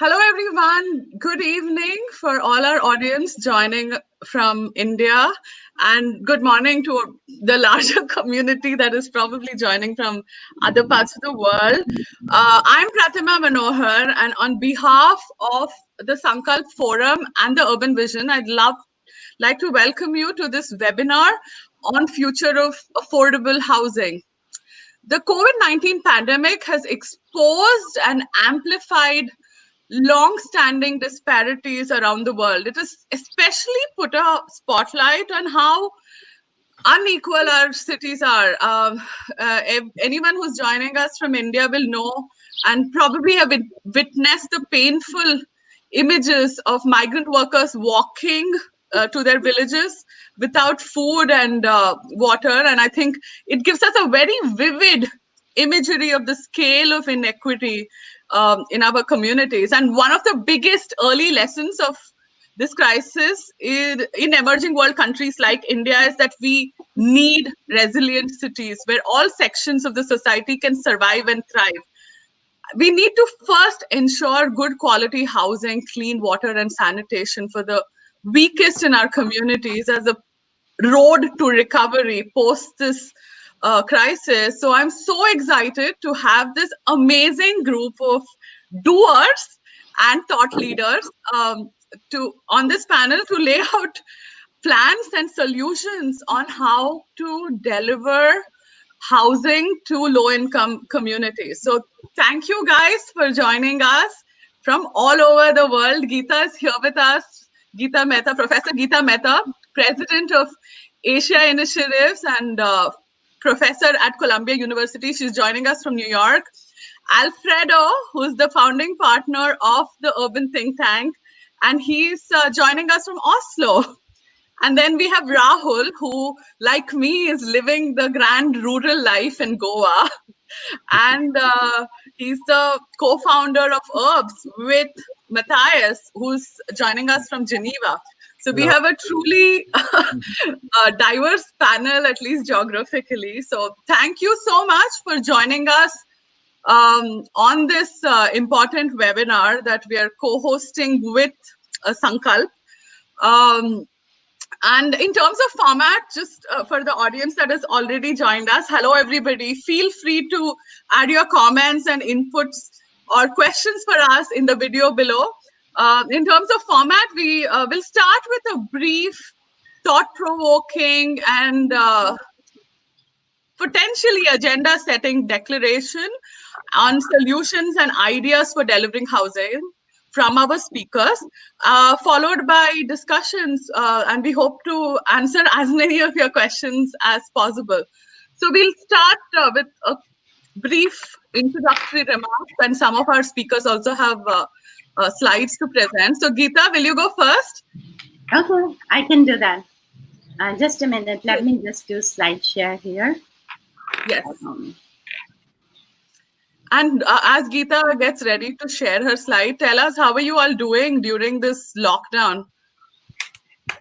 Hello, everyone. Good evening for all our audience joining from India, and good morning to the larger community that is probably joining from other parts of the world. I'm Pratima Manohar, and on behalf of the Sankalp Forum and the Urban Vision, like to welcome you to this webinar on future of affordable housing. The COVID-19 pandemic has exposed and amplified long-standing disparities around the world. It has especially put a spotlight on how unequal our cities are. Anyone who's joining us from India will know and probably have witnessed the painful images of migrant workers walking to their villages without food and water. And I think it gives us a very vivid imagery of the scale of inequity in our communities. And one of the biggest early lessons of this crisis in emerging world countries like India is that we need resilient cities where all sections of the society can survive and thrive. We need to first ensure good quality housing, clean water, and sanitation for the weakest in our communities as a road to recovery post this crisis. So I'm so excited to have this amazing group of doers and thought leaders on this panel to lay out plans and solutions on how to deliver housing to low-income communities. So thank you guys for joining us from all over the world. Geeta is here with us. Geeta Mehta, Professor Geeta Mehta, President of Asia Initiatives and Professor at Columbia University. She's joining us from New York. Alfredo, who's the founding partner of the Urban Think Tank, and he's joining us from Oslo. And then we have Rahul, who, like me, is living the grand rural life in Goa. And he's the co-founder of Herbs with Matthias, who's joining us from Geneva. So we have a truly diverse panel, at least geographically. So thank you so much for joining us on this important webinar that we are co-hosting with Sankalp. And in terms of format, just for the audience that has already joined us, hello everybody. Feel free to add your comments and inputs or questions for us in the video below. In terms of format, we will start with a brief, thought-provoking and potentially agenda-setting declaration on solutions and ideas for delivering housing from our speakers, followed by discussions, and we hope to answer as many of your questions as possible. So we'll start with a brief introductory remarks, and some of our speakers also have slides to present. So Geeta, will you go first? Okay, I can do that. Just a minute, let me just do slide share here. Yes. And as Geeta gets ready to share her slide, tell us, how are you all doing during this lockdown?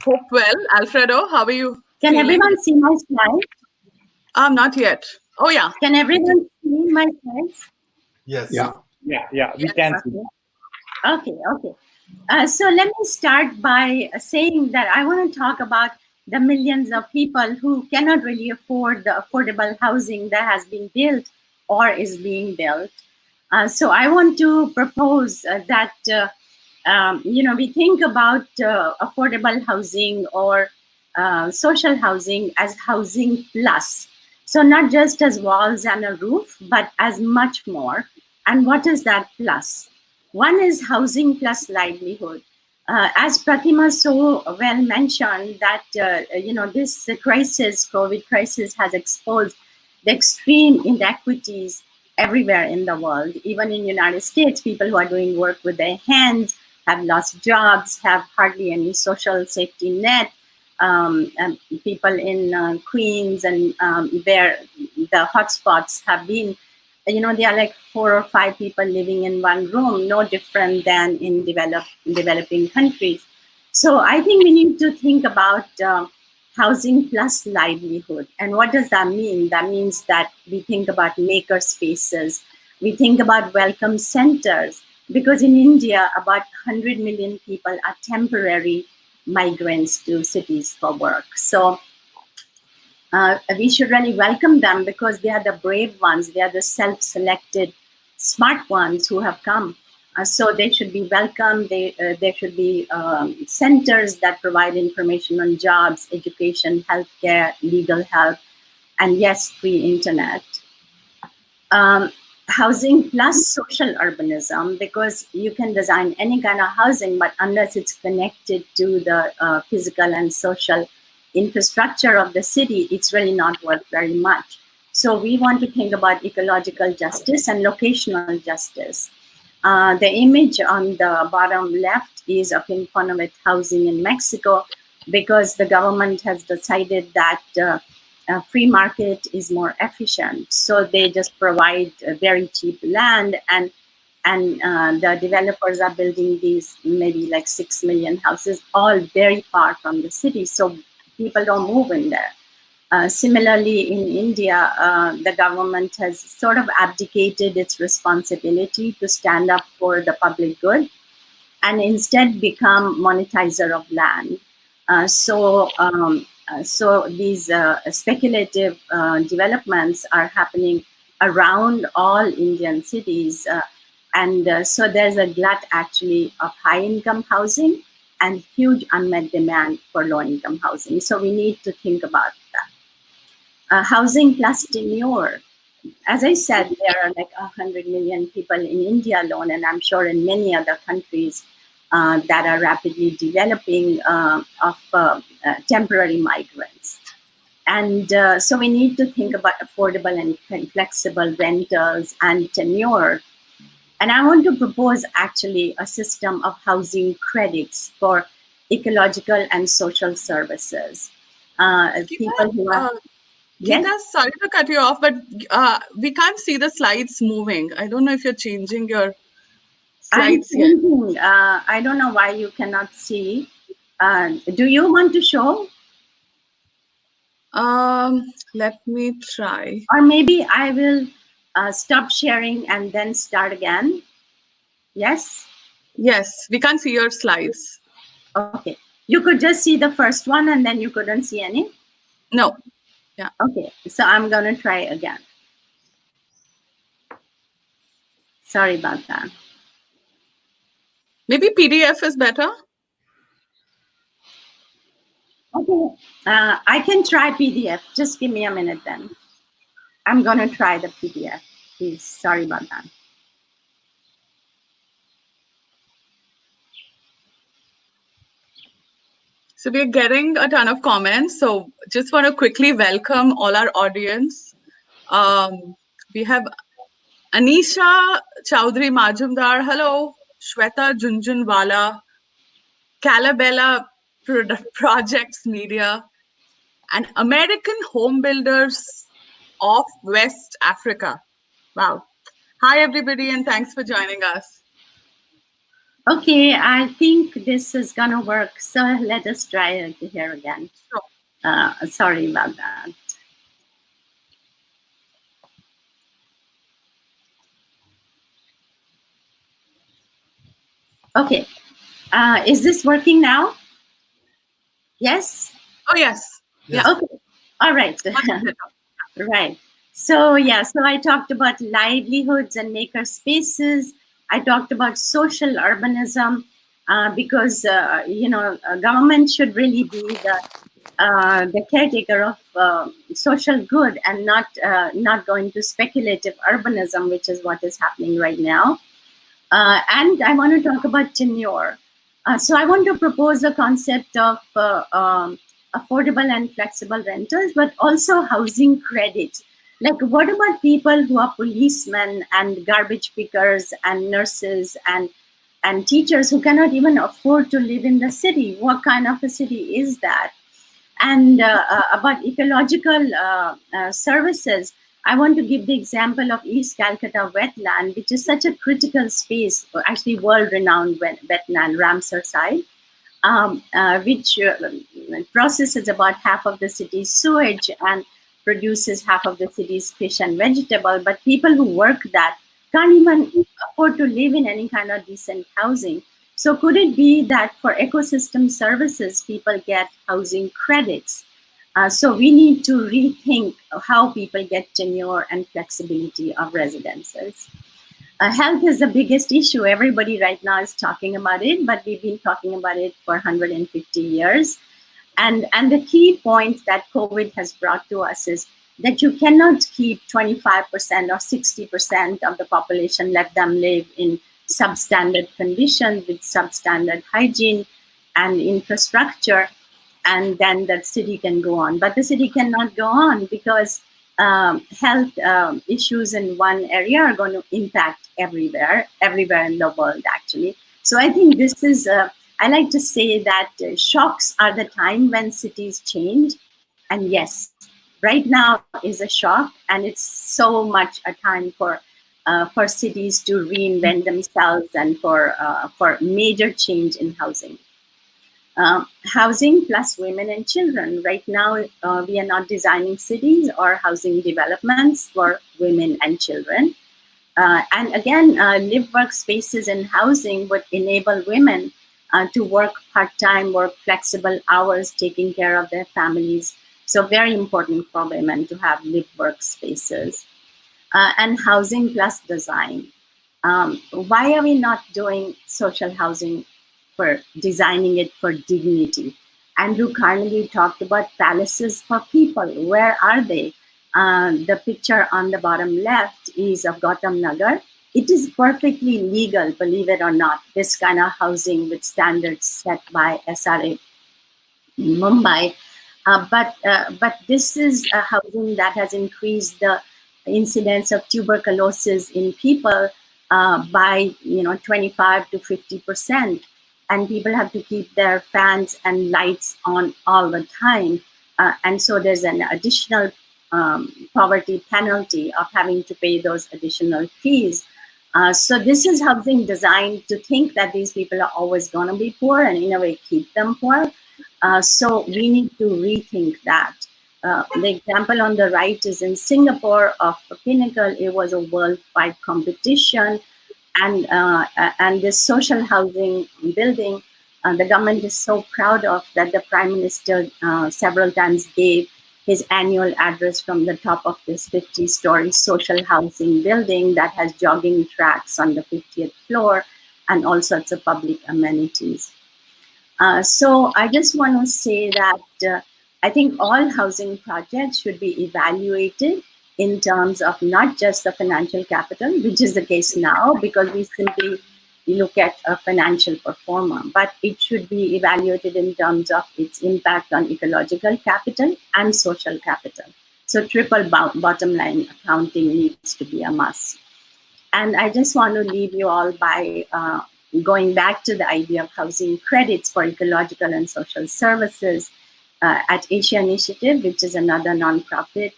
Hope well. Alfredo, how are you Can feeling? everyone see my slides? Not yet. Oh, yeah. Can everyone see my slides? Yes. Yeah, we can see. Okay. So let me start by saying that I want to talk about the millions of people who cannot really afford the affordable housing that has been built or is being built. So I want to propose that, we think about affordable housing or social housing as housing plus. So not just as walls and a roof, but as much more. And what is that plus? One is housing plus livelihood. As Pratima so well mentioned, that this crisis, COVID crisis, has exposed the extreme inequities everywhere in the world. Even in the United States, people who are doing work with their hands have lost jobs, have hardly any social safety net. And people in Queens and where the hotspots have been, they are like 4 or 5 people living in one room, no different than in developing countries. So I think we need to think about housing plus livelihood. And what does that mean? That means that we think about maker spaces, we think about welcome centers, because in India, about 100 million people are temporary migrants to cities for work. So we should really welcome them because they are the brave ones. They are the self-selected, smart ones who have come. So they should be welcomed. There should be centers that provide information on jobs, education, healthcare, legal help, and yes, free internet. Housing plus social urbanism, because you can design any kind of housing, but unless it's connected to the physical and social infrastructure of the city, it's really not worth very much. So we want to think about ecological justice and locational justice. The image on the bottom left is of informal housing in Mexico, because the government has decided that free market is more efficient. So they just provide very cheap land, and the developers are building these maybe like 6 million houses, all very far from the city. So people don't move in there. Similarly, in India, the government has sort of abdicated its responsibility to stand up for the public good and instead become monetizer of land. So these speculative developments are happening around all Indian cities. So there's a glut actually of high income housing and huge unmet demand for low income housing. So we need to think about that. Housing plus tenure. As I said, there are like 100 million people in India alone, and I'm sure in many other countries that are rapidly developing of temporary migrants. And so we need to think about affordable and flexible rentals and tenure. And I want to propose actually a system of housing credits for ecological and social services. People who are... Geeta, sorry to cut you off, but we can't see the slides moving. I don't know if you're changing your slides yet. I don't know why you cannot see. Do you want to show? Let me try. Or maybe I will stop sharing and then start again. Yes? Yes, we can't see your slides. Okay. You could just see the first one and then you couldn't see any? No. Yeah. Okay. So I'm going to try again. Sorry about that. Maybe PDF is better? Okay. I can try PDF. Just give me a minute then. I'm going to try the PDF. Please. Sorry about that. So we're getting a ton of comments. So just want to quickly welcome all our audience. We have Anisha Chaudhary Majumdar. Hello. Shweta Junjunwala. Calabella Projects Media. And American Home Builders of West Africa. Wow. Hi, everybody, and thanks for joining us. Okay, I think this is going to work. So let us try it here again. Sure. Sorry about that. Okay. Is this working now? Yes? Oh, yes. Yeah. Okay. All right. Right. So, yeah, so I talked about livelihoods and maker spaces. I talked about social urbanism because, government should really be the caretaker of social good and not going to speculative urbanism, which is what is happening right now. And I want to talk about tenure. So I want to propose a concept of affordable and flexible rentals, but also housing credits. Like, what about people who are policemen and garbage pickers and nurses and teachers who cannot even afford to live in the city? What kind of a city is that? And about ecological services, I want to give the example of East Calcutta wetland, which is such a critical space, actually world-renowned wetland, Ramsar site, which processes about half of the city's sewage and produces half of the city's fish and vegetable. But people who work that can't even afford to live in any kind of decent housing. So could it be that for ecosystem services, people get housing credits? So we need to rethink how people get tenure and flexibility of residences. Health is the biggest issue. Everybody right now is talking about it, but we've been talking about it for 150 years. And the key point that COVID has brought to us is that you cannot keep 25% or 60% of the population, let them live in substandard conditions with substandard hygiene and infrastructure, and then the city can go on. But the city cannot go on because health issues in one area are going to impact everywhere in the world, actually. So I think this is, I like to say that shocks are the time when cities change. And yes, right now is a shock, and it's so much a time for cities to reinvent themselves and for major change in housing. Housing plus women and children. Right now, we are not designing cities or housing developments for women and children. And again, live work spaces and housing would enable women to work part-time, work flexible hours, taking care of their families. So very important for women to have live work spaces. And housing plus design. Why are we not doing social housing for designing it for dignity? Andrew Carnegie talked about palaces for people. Where are they? The picture on the bottom left is of Gautam Nagar. It is perfectly legal, believe it or not, this kind of housing with standards set by SRA in Mumbai. But this is a housing that has increased the incidence of tuberculosis in people by 25 to 50%, and people have to keep their fans and lights on all the time, and so there's an additional poverty penalty of having to pay those additional fees. So this is housing designed to think that these people are always going to be poor and in a way keep them poor. So we need to rethink that. The example on the right is in Singapore of a Pinnacle. It was a worldwide competition, and this social housing building, the government is so proud of that the Prime Minister several times gave his annual address from the top of this 50-story social housing building that has jogging tracks on the 50th floor and all sorts of public amenities. So I just want to say that I think all housing projects should be evaluated in terms of not just the financial capital, which is the case now because we simply look at a financial performer, but it should be evaluated in terms of its impact on ecological capital and social capital. So triple bottom line accounting needs to be a must. And I just want to leave you all by going back to the idea of housing credits for ecological and social services at Asia Initiative, which is another nonprofit.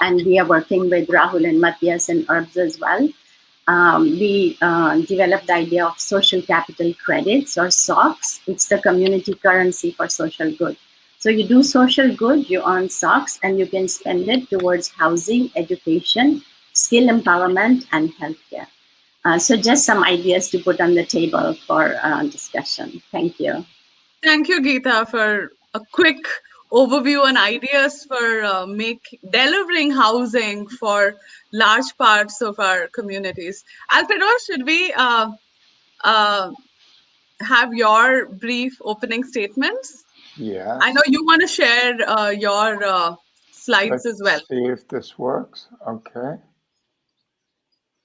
And we are working with Rahul and Matthias and Herbs as well. We developed the idea of social capital credits or SOCs. It's the community currency for social good. So you do social good, you earn SOCs, and you can spend it towards housing, education, skill empowerment, and healthcare. So just some ideas to put on the table for discussion. Thank you. Thank you, Geeta, for a quick overview and ideas for delivering housing for large parts of our communities. Alfredo, should we have your brief opening statements? Yes. I know you want to share your slides Let's as well. See if this works. Okay.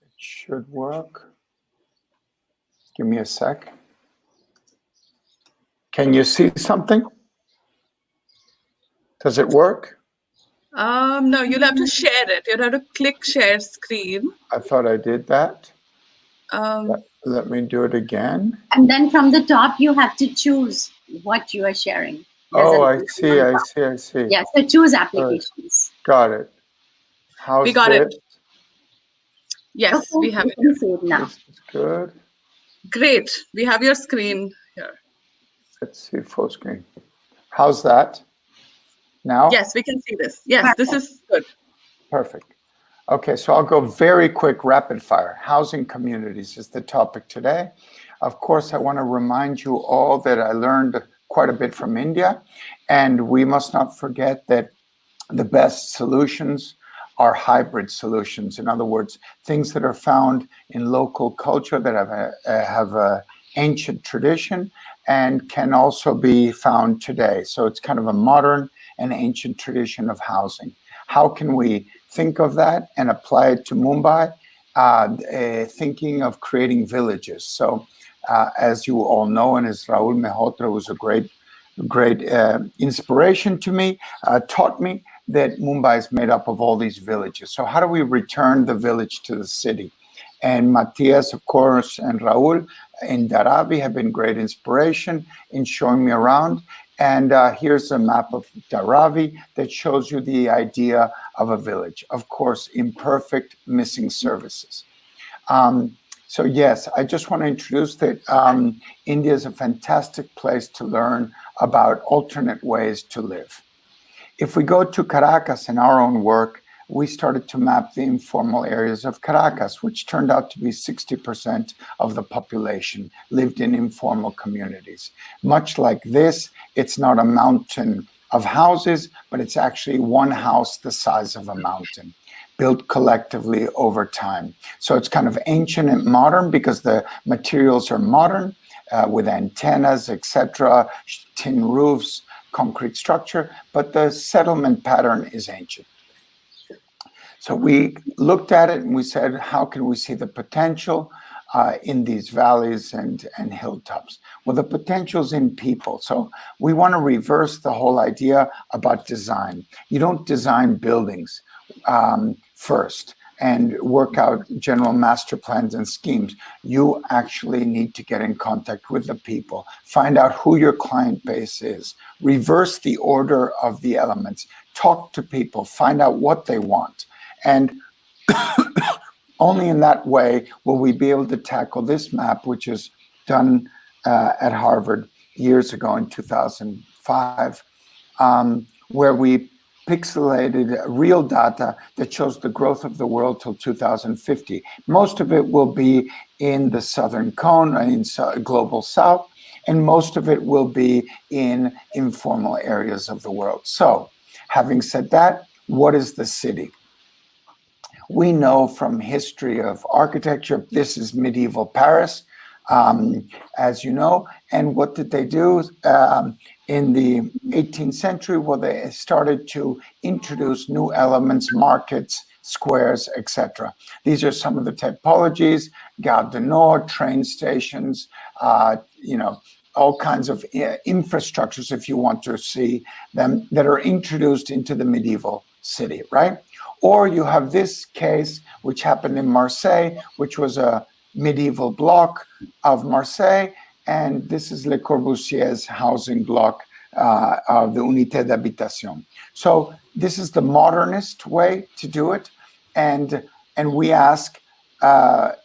It should work. Give me a sec. Can you see something? Does it work? No, you'll have to share it. You'll have to click share screen. I thought I did that. Let me do it again. And then from the top, you have to choose what you are sharing. Oh, I see. Yeah, so choose applications. Got it. How's We got this? it. Yes, okay, we have it. Can see it now. This is good. Great. We have your screen here. Let's see full screen. How's that? Now? Yes, we can see this. Yes, Perfect. This is good. Perfect. Okay, so I'll go very quick, rapid fire. Housing communities is the topic today. Of course, I want to remind you all that I learned quite a bit from India, and we must not forget that the best solutions are hybrid solutions. In other words, things that are found in local culture that have a ancient tradition and can also be found today. So it's kind of a modern and ancient tradition of housing. How can we think of that and apply it to Mumbai? Thinking of creating villages. So as you all know, and as Raul Mehrotra was a great inspiration to me, taught me that Mumbai is made up of all these villages. So how do we return the village to the city? And Matias, of course, and Raul in Dharavi have been great inspiration in showing me around. And here's a map of Dharavi that shows you the idea of a village. Of course, imperfect, missing services. So yes, I just want to introduce that India is a fantastic place to learn about alternate ways to live. If we go to Caracas in our own work, we started to map the informal areas of Caracas, which turned out to be 60% of the population lived in informal communities. Much like this, it's not a mountain of houses, but it's actually one house the size of a mountain, built collectively over time. So it's kind of ancient and modern because the materials are modern, with antennas, etc., tin roofs, concrete structure, but the settlement pattern is ancient. So we looked at it and we said, how can we see the potential in these valleys and hilltops? Well, the potential's in people. So we want to reverse the whole idea about design. You don't design buildings first and work out general master plans and schemes. You actually need to get in contact with the people, find out who your client base is, reverse the order of the elements, talk to people, find out what they want. And only in that way will we be able to tackle this map, which is done at Harvard years ago in 2005, where we pixelated real data that shows the growth of the world till 2050. Most of it will be in the Southern Cone, in Global South, and most of it will be in informal areas of the world. So, having said that, what is the city? We know from history of architecture, this is medieval Paris, as you know. And what did they do in the 18th century? Well, they started to introduce new elements, markets, squares, etc. These are some of the typologies: Gare du Nord, train stations, all kinds of infrastructures, if you want to see them, that are introduced into the medieval city, right? Or you have this case, which happened in Marseille, which was a medieval block of Marseille, and this is Le Corbusier's housing block of the Unité d'Habitation. So this is the modernist way to do it, and we ask,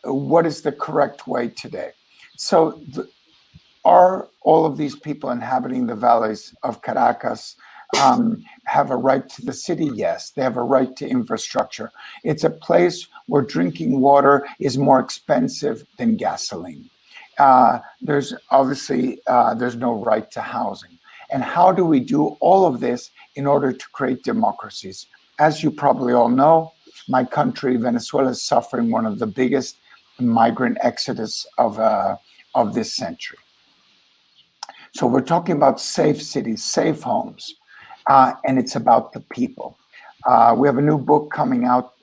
what is the correct way today? So are all of these people inhabiting the valleys of Caracas have a right to the city? Yes, they have a right to infrastructure. It's a place where drinking water is more expensive than gasoline. There's obviously, there's no right to housing. And how do we do all of this in order to create democracies? As you probably all know, my country, Venezuela, is suffering one of the biggest migrant exodus of this century. So we're talking about safe cities, safe homes. And it's about the people. We have a new book coming out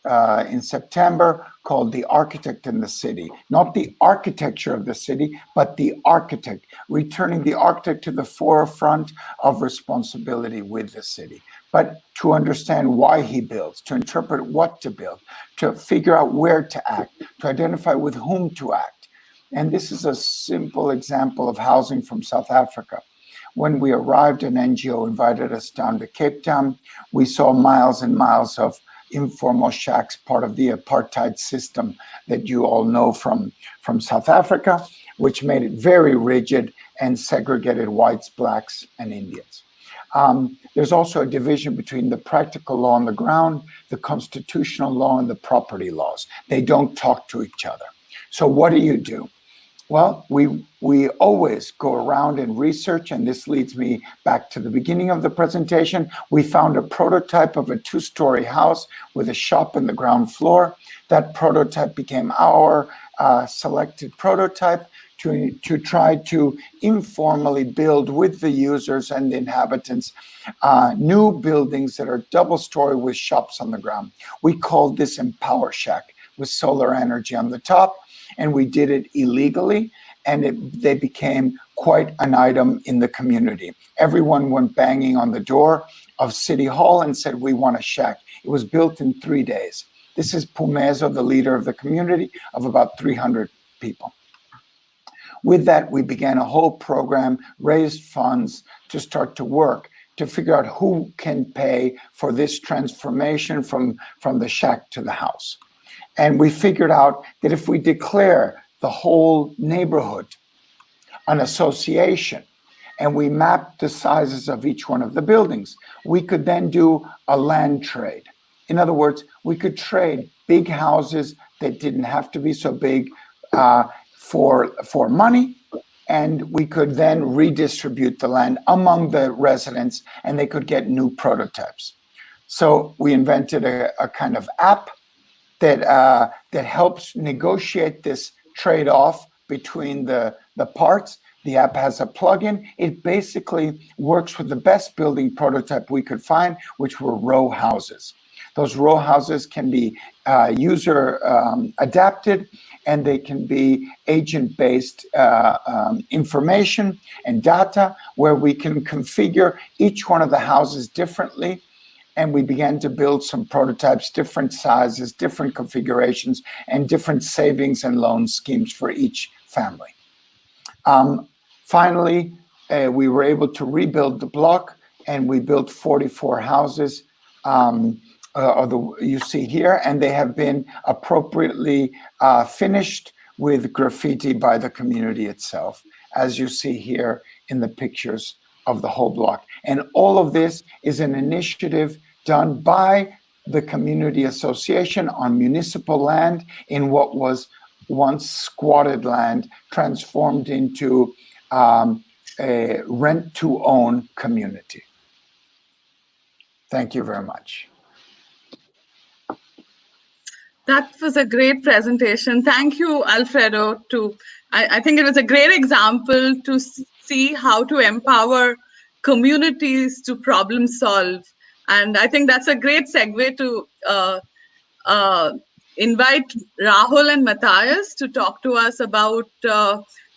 in September called The Architect in the City. Not the architecture of the city, but the architect, returning the architect to the forefront of responsibility with the city. But to understand why he builds, to interpret what to build, to figure out where to act, to identify with whom to act. And this is a simple example of housing from South Africa. When we arrived, an NGO invited us down to Cape Town. We saw miles and miles of informal shacks, part of the apartheid system that you all know from South Africa, which made it very rigid and segregated whites, blacks, and Indians. There's also a division between the practical law on the ground, the constitutional law, and the property laws. They don't talk to each other. So what do? Well, we always go around and research, and this leads me back to the beginning of the presentation. We found a prototype of a 2-story house with a shop in the ground floor. That prototype became our selected prototype to try to informally build with the users and the inhabitants new buildings that are double-story with shops on the ground. We called this Empower Shack with solar energy on the top, and we did it illegally, and they became quite an item in the community. Everyone went banging on the door of City Hall and said, we want a shack. It was built in 3 days. This is Pumezo, the leader of the community, of about 300 people. With that, we began a whole program, raised funds to start to work, to figure out who can pay for this transformation from the shack to the house. And we figured out that if we declare the whole neighborhood an association and we mapped the sizes of each one of the buildings, we could then do a land trade. In other words, we could trade big houses that didn't have to be so big for money, and we could then redistribute the land among the residents, and they could get new prototypes. So we invented a kind of app that helps negotiate this trade-off between the parts. The app has a plugin. It basically works with the best building prototype we could find, which were row houses. Those row houses can be user adapted, and they can be agent-based information and data where we can configure each one of the houses differently. And we began to build some prototypes, different sizes, different configurations, and different savings and loan schemes for each family. Finally, we were able to rebuild the block, and we built 44 houses, you see here, and they have been appropriately finished with graffiti by the community itself, as you see here in the pictures of the whole block. And all of this is an initiative done by the community association on municipal land in what was once squatted land, transformed into a rent-to-own community. Thank you very much. That was a great presentation. Thank you, Alfredo. I think it was a great example to see how to empower communities to problem solve. And I think that's a great segue to invite Rahul and Matthias to talk to us about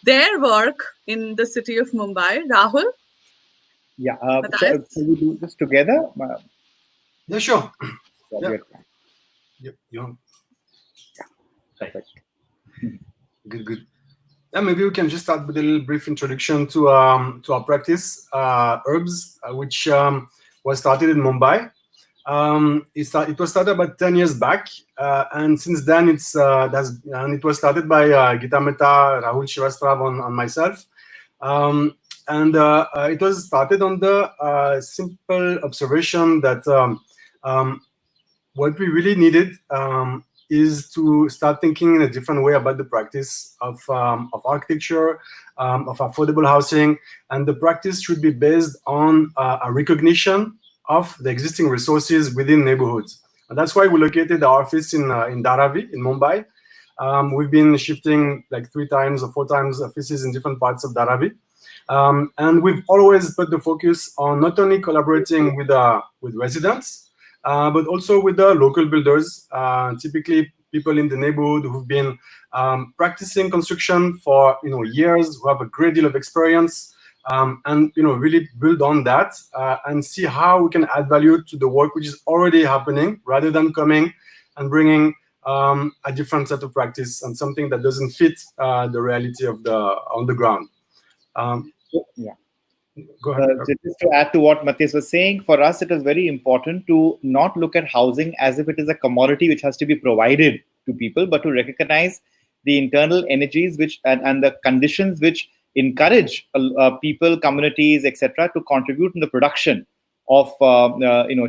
their work in the city of Mumbai. Rahul? Yeah, so we do this together? Yeah, sure. Yeah. Yep. Yeah. Perfect. Good. Yeah, maybe we can just start with a little brief introduction to our practice, Herbs, which was started in Mumbai. It was started about 10 years back, and since then it was started by Gita Mehta, Rahul Shivastrav, on myself, and it was started on the simple observation that what we really needed is to start thinking in a different way about the practice of architecture, of affordable housing, and the practice should be based on a recognition of the existing resources within neighborhoods. And that's why we located our office in Dharavi, in Mumbai. We've been shifting like 3 times or 4 times offices in different parts of Dharavi. And we've always put the focus on not only collaborating with residents, but also with the local builders, typically people in the neighborhood who've been practicing construction for years, who have a great deal of experience, and really build on that and see how we can add value to the work which is already happening, rather than coming and bringing a different set of practice and something that doesn't fit the reality of on the ground. Yeah. Go ahead. Just to add to what Matthias was saying, for us it is very important to not look at housing as if it is a commodity which has to be provided to people, but to recognize the internal energies and the conditions which encourage people, communities, etc., to contribute in the production of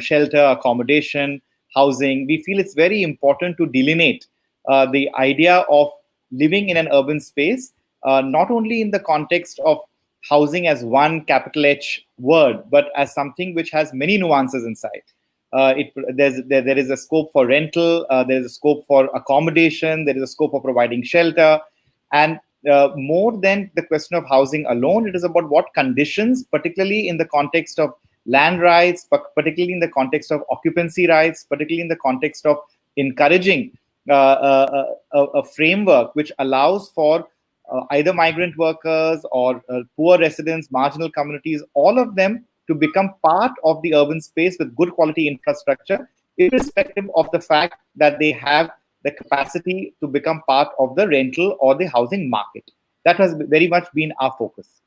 shelter, accommodation, housing. We feel it's very important to delineate the idea of living in an urban space, not only in the context of housing as one capital H word, but as something which has many nuances inside. There is a scope for rental, there is a scope for accommodation, there is a scope for providing shelter, and more than the question of housing alone, it is about what conditions, particularly in the context of land rights, particularly in the context of occupancy rights, particularly in the context of encouraging a framework which allows for either migrant workers or poor residents, marginal communities, all of them to become part of the urban space with good quality infrastructure, irrespective of the fact that they have the capacity to become part of the rental or the housing market. That has very much been our focus.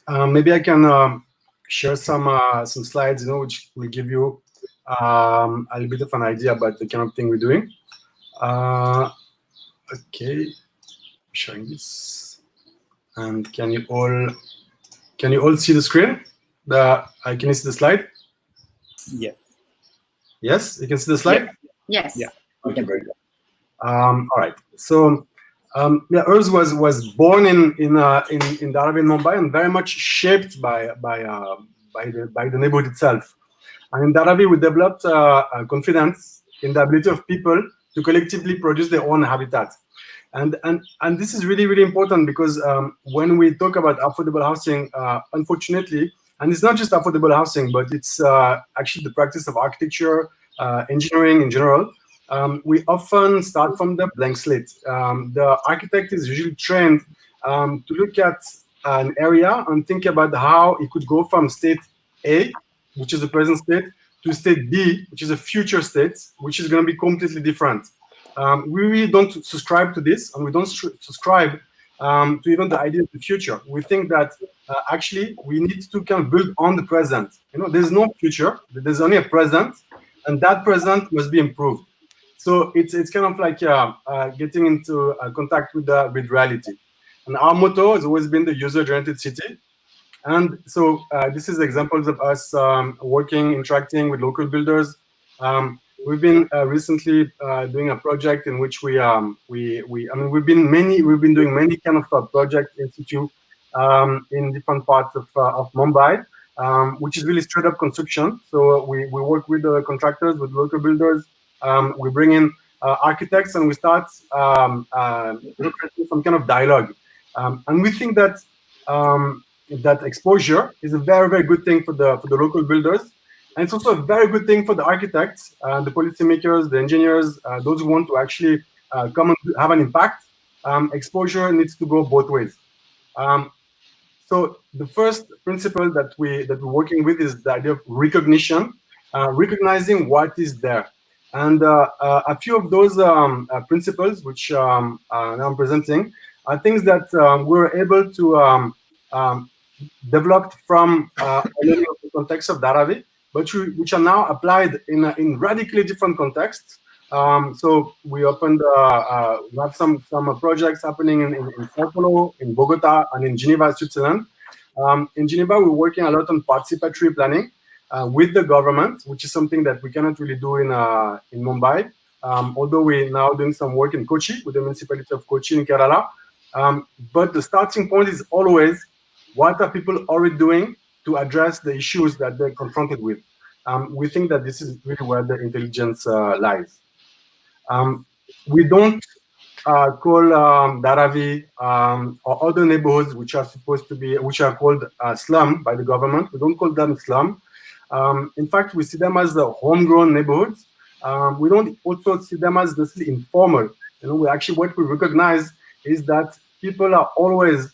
Maybe I can share some slides, which will give you a little bit of an idea about the kind of thing we're doing. Okay, showing this, and can you all see the screen? Can you see the slide? Yes. Yes, you can see the slide. Yes. Yeah. Okay, very good. All right. So, Urs was born in Dharavi, in Mumbai, and very much shaped by the neighborhood itself. And in Dharavi, we developed confidence in the ability of people to collectively produce their own habitat. And this is really, really important, because when we talk about affordable housing, unfortunately, and it's not just affordable housing, but it's actually the practice of architecture, engineering in general, we often start from the blank slate. The architect is usually trained to look at an area and think about how it could go from state A, which is the present state, to state B, which is a future state, which is going to be completely different. We really don't subscribe to this, and we don't subscribe to even the idea of the future. We think that actually we need to kind of build on the present. There's no future, there's only a present, and that present must be improved. So it's kind of like getting into contact with reality. And our motto has always been the user-generated city. And so this is examples of us working, interacting with local builders. We've been recently doing a project in which we've been doing many kind of projects in situ in different parts of Mumbai, which is really straight up construction. So we work with the contractors, with local builders. We bring in architects, and we start some kind of dialogue. And we think that that exposure is a very, very good thing for the local builders. And it's also a very good thing for the architects, the policymakers, the engineers, those who want to actually come and have an impact. Exposure needs to go both ways. So the first principle that we're working with is the idea of recognition, recognizing what is there. And a few of those principles, which now I'm presenting, are things that we're able to develop from the context of Dharavi, but which are now applied in radically different contexts. So we opened, we have some projects happening in Sao Paulo, in Bogota, and in Geneva, Switzerland. In Geneva, we're working a lot on participatory planning with the government, which is something that we cannot really do in Mumbai. Although we're now doing some work in Kochi, with the municipality of Kochi in Kerala. But the starting point is always, what are people already doing to address the issues that they're confronted with? We think that this is really where the intelligence lies. We don't call Dharavi or other neighborhoods which are called slum by the government. We don't call them slum. In fact, we see them as the homegrown neighborhoods. We don't also see them as necessarily informal. What we recognize is that people are always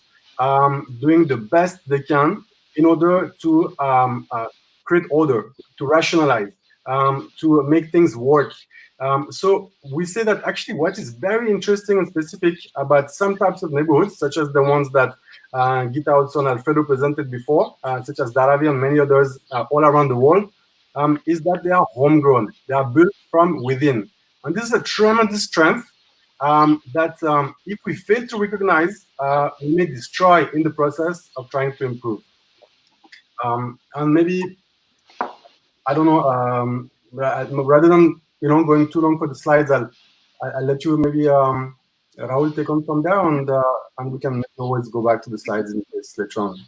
doing the best they can in order to create order, to rationalize, to make things work. So we say that actually what is very interesting and specific about some types of neighborhoods, such as the ones that Gita also and Alfredo presented before, such as Dharavi and many others all around the world, is that they are homegrown. They are built from within. And this is a tremendous strength that if we fail to recognize, we may destroy in the process of trying to improve. And maybe, I don't know, rather than going too long for the slides, I'll let you maybe Rahul take on from there, and we can always go back to the slides in case later on.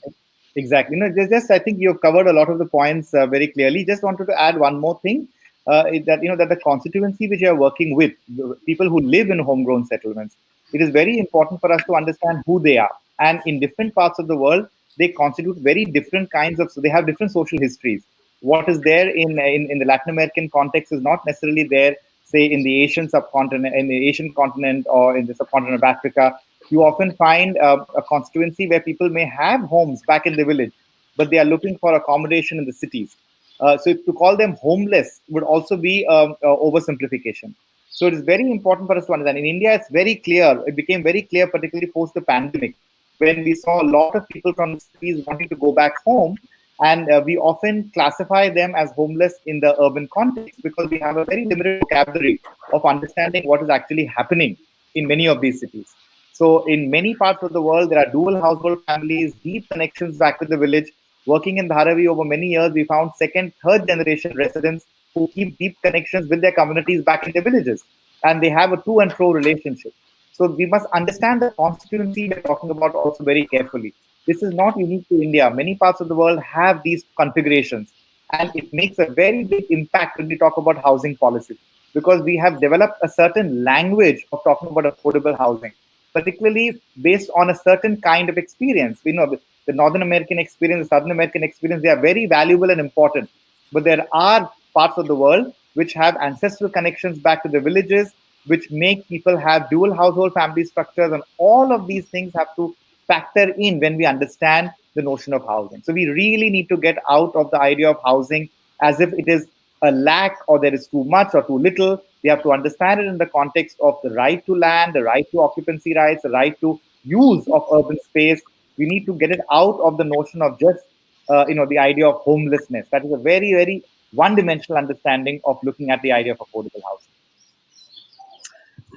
Exactly. Just I think you've covered a lot of the points very clearly. Just wanted to add one more thing, is that that the constituency which you are working with, the people who live in homegrown settlements, it is very important for us to understand who they are. And in different parts of the world, they constitute very different kinds of. So they have different social histories. What is there in the Latin American context is not necessarily there, say, in the Asian subcontinent, in the Asian continent, or in the subcontinent of Africa. You often find a constituency where people may have homes back in the village, but they are looking for accommodation in the cities. So to call them homeless would also be oversimplification. So it is very important for us to understand. In India, it's very clear. It became very clear, particularly post the pandemic, when we saw a lot of people from the cities wanting to go back home. And we often classify them as homeless in the urban context because we have a very limited vocabulary of understanding what is actually happening in many of these cities. So in many parts of the world, there are dual household families, deep connections back with the village. Working in Dharavi over many years, we found second, third generation residents who keep deep connections with their communities back in their villages. And they have a to and fro relationship. So we must understand the constituency we're talking about also very carefully. This is not unique to India. Many parts of the world have these configurations. And it makes a very big impact when we talk about housing policy, because we have developed a certain language of talking about affordable housing, particularly based on a certain kind of experience. We know the Northern American experience, the Southern American experience, they are very valuable and important. But there are parts of the world which have ancestral connections back to the villages, which make people have dual household family structures. And all of these things have to factor in when we understand the notion of housing. So we really need to get out of the idea of housing as if it is a lack or there is too much or too little. We have to understand it in the context of the right to land, the right to occupancy rights, the right to use of urban space. We need to get it out of the notion of just, the idea of homelessness. That is a very, very one-dimensional understanding of looking at the idea of affordable housing.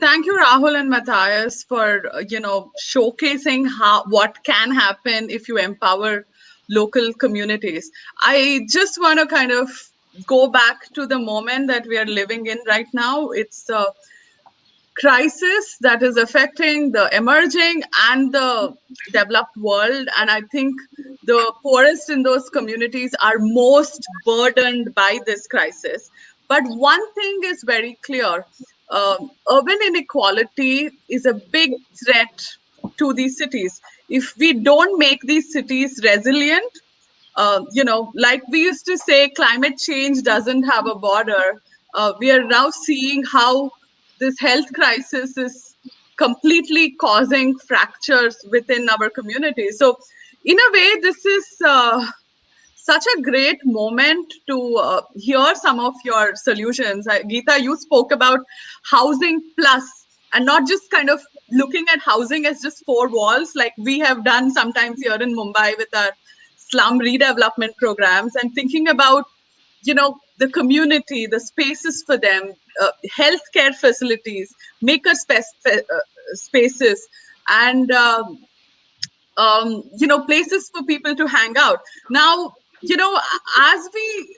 Thank you, Rahul and Matthias, for showcasing what can happen if you empower local communities. I just want to kind of go back to the moment that we are living in right now. It's a crisis that is affecting the emerging and the developed world, and I think the poorest in those communities are most burdened by this crisis. But one thing is very clear. Urban inequality is a big threat to these cities. If we don't make these cities resilient, like we used to say, climate change doesn't have a border. We are now seeing how this health crisis is completely causing fractures within our community. So in a way, this is such a great moment to hear some of your solutions. Geeta, you spoke about housing plus, and not just kind of looking at housing as just four walls, like we have done sometimes here in Mumbai with our slum redevelopment programs, and thinking about, the community, the spaces for them, healthcare facilities, maker spaces, and places for people to hang out. Now, as we,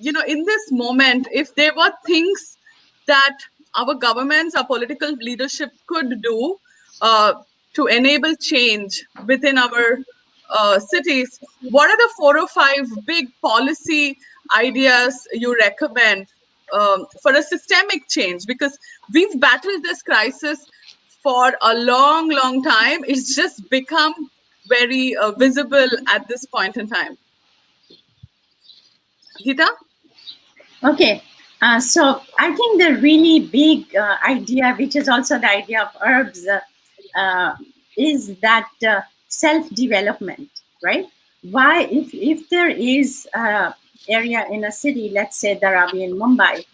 in this moment, if there were things that our governments, our political leadership could do to enable change within our cities, what are the 4 or 5 big policy ideas you recommend for a systemic change? Because we've battled this crisis for a long, long time. It's just become very visible at this point in time. Geeta? Okay. So I think the really big idea, which is also the idea of herbs, is that self-development, right? Why, if there is an area in a city, let's say Dharavi in Mumbai,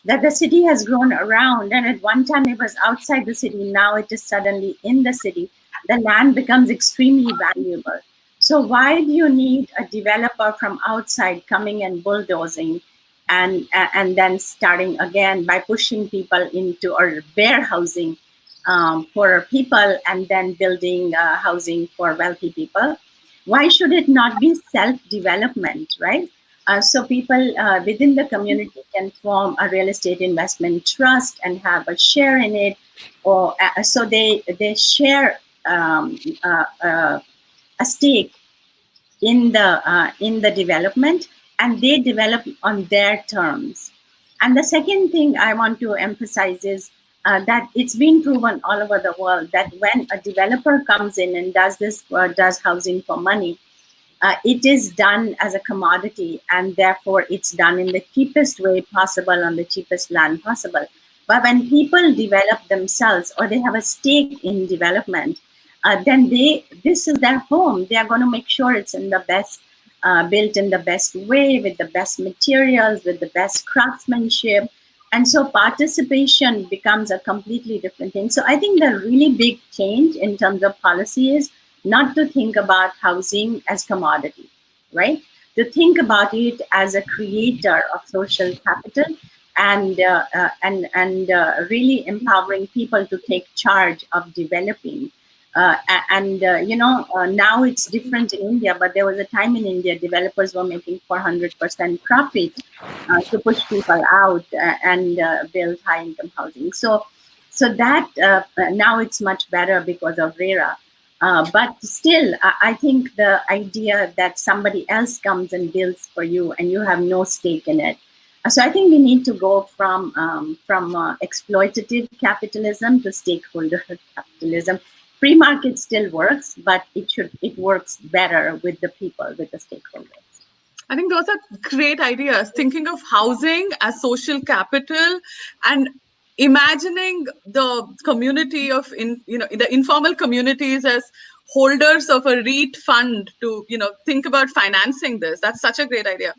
that the city has grown around, and at one time it was outside the city, now it is suddenly in the city, the land becomes extremely valuable. So why do you need a developer from outside coming and bulldozing and then starting again by pushing people into or warehousing for people and then building housing for wealthy people. Why should it not be self-development, right? So people within the community can form a real estate investment trust and have a share in it, or so they share a stake in the development, and they develop on their terms. And the second thing I want to emphasize is that it's been proven all over the world that when a developer comes in and does housing for money, it is done as a commodity, and therefore it's done in the cheapest way possible on the cheapest land possible. But when people develop themselves or they have a stake in development, then this is their home. They are going to make sure it's in the best, built in the best way, with the best materials, with the best craftsmanship. And so participation becomes a completely different thing. So I think the really big change in terms of policy is not to think about housing as commodity, right? To think about it as a creator of social capital, and really empowering people to take charge of developing. Now it's different in India, but there was a time in India developers were making 400% profit to push people out and build high-income housing. So that now it's much better because of RERA. But still, I think the idea that somebody else comes and builds for you and you have no stake in it. So I think we need to go from exploitative capitalism to stakeholder capitalism. Free market still works, but it works better with the people, with the stakeholders. I think those are great ideas. Thinking of housing as social capital and imagining the community of the informal communities as holders of a REIT fund to think about financing this. That's such a great idea.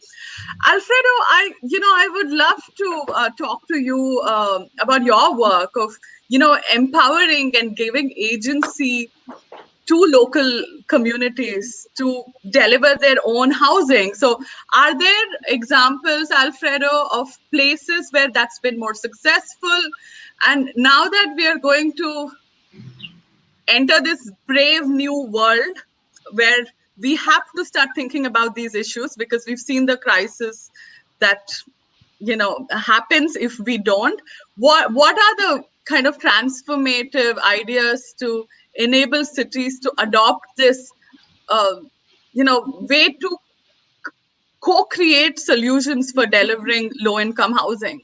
Alfredo, I would love to talk to you about your work of empowering and giving agency to local communities to deliver their own housing. So are there examples, Alfredo, of places where that's been more successful? And now that we are going to enter this brave new world where we have to start thinking about these issues, because we've seen the crisis that happens if we don't. What are the kind of transformative ideas to enable cities to adopt this way to co-create solutions for delivering low-income housing?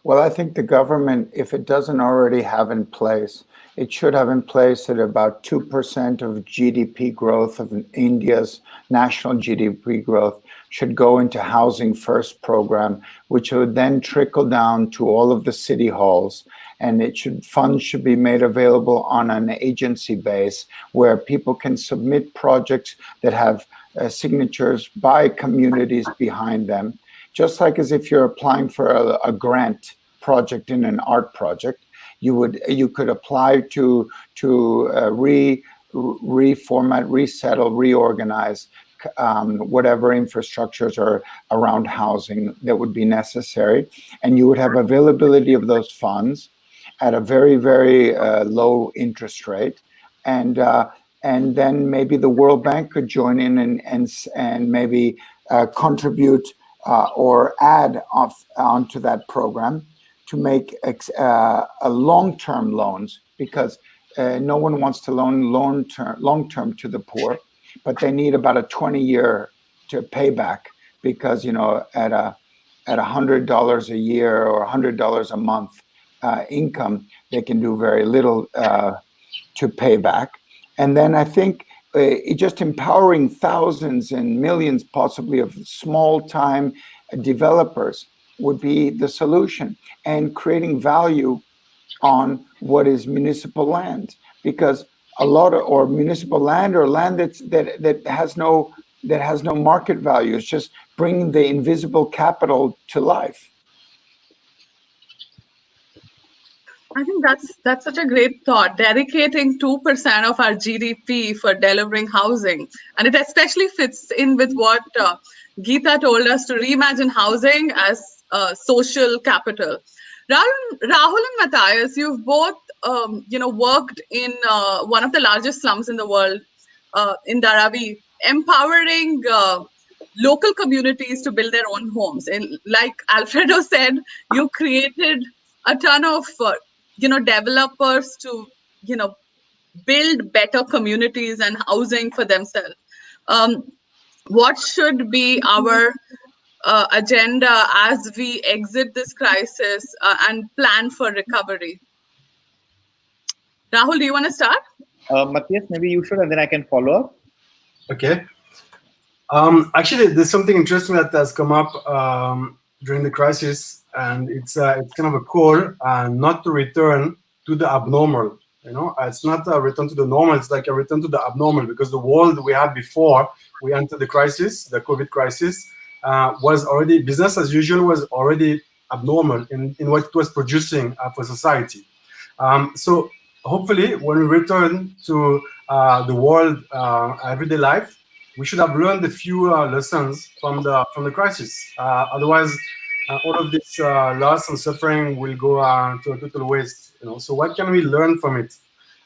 Well, I think the government, if it doesn't already have in place, it should have in place that about 2% of GDP growth of India's national GDP growth should go into Housing First program, which would then trickle down to all of the city halls. And funds should be made available on an agency base where people can submit projects that have signatures by communities behind them. Just like as if you're applying for a grant project in an art project, you could apply to reformat, resettle, reorganize whatever infrastructures are around housing that would be necessary, and you would have availability of those funds at a very, very low interest rate, and then maybe the World Bank could join in and maybe contribute or add onto that program to make long-term loans, because no one wants to loan long-term to the poor, but they need about a 20-year to pay back, because at $100 a year or $100 a month income, they can do very little to pay back. And then I think just empowering thousands and millions possibly of small-time developers would be the solution, and creating value on what is municipal land, because or municipal land or land that has no market value. It's just bringing the invisible capital to life. I think that's such a great thought, dedicating 2% of our GDP for delivering housing. And it especially fits in with what Geeta told us, to reimagine housing as social capital. Rahul and Matthias, you've both, worked in one of the largest slums in the world, in Dharavi, empowering local communities to build their own homes. And like Alfredo said, you created a ton of, developers to, build better communities and housing for themselves. What should be our agenda as we exit this crisis and plan for recovery? Rahul, do you want to start? Matthias, maybe you should, and then I can follow up. Okay. Actually, there's something interesting that has come up during the crisis, and it's kind of a call not to return to the abnormal. It's not a return to the normal. It's like a return to the abnormal, because the world we had before we entered the crisis, the COVID crisis, was already business as usual, was already abnormal in what it was producing for society. So hopefully, when we return to the world everyday life, we should have learned a few lessons from the crisis. Otherwise, all of this loss and suffering will go to a total waste. So what can we learn from it?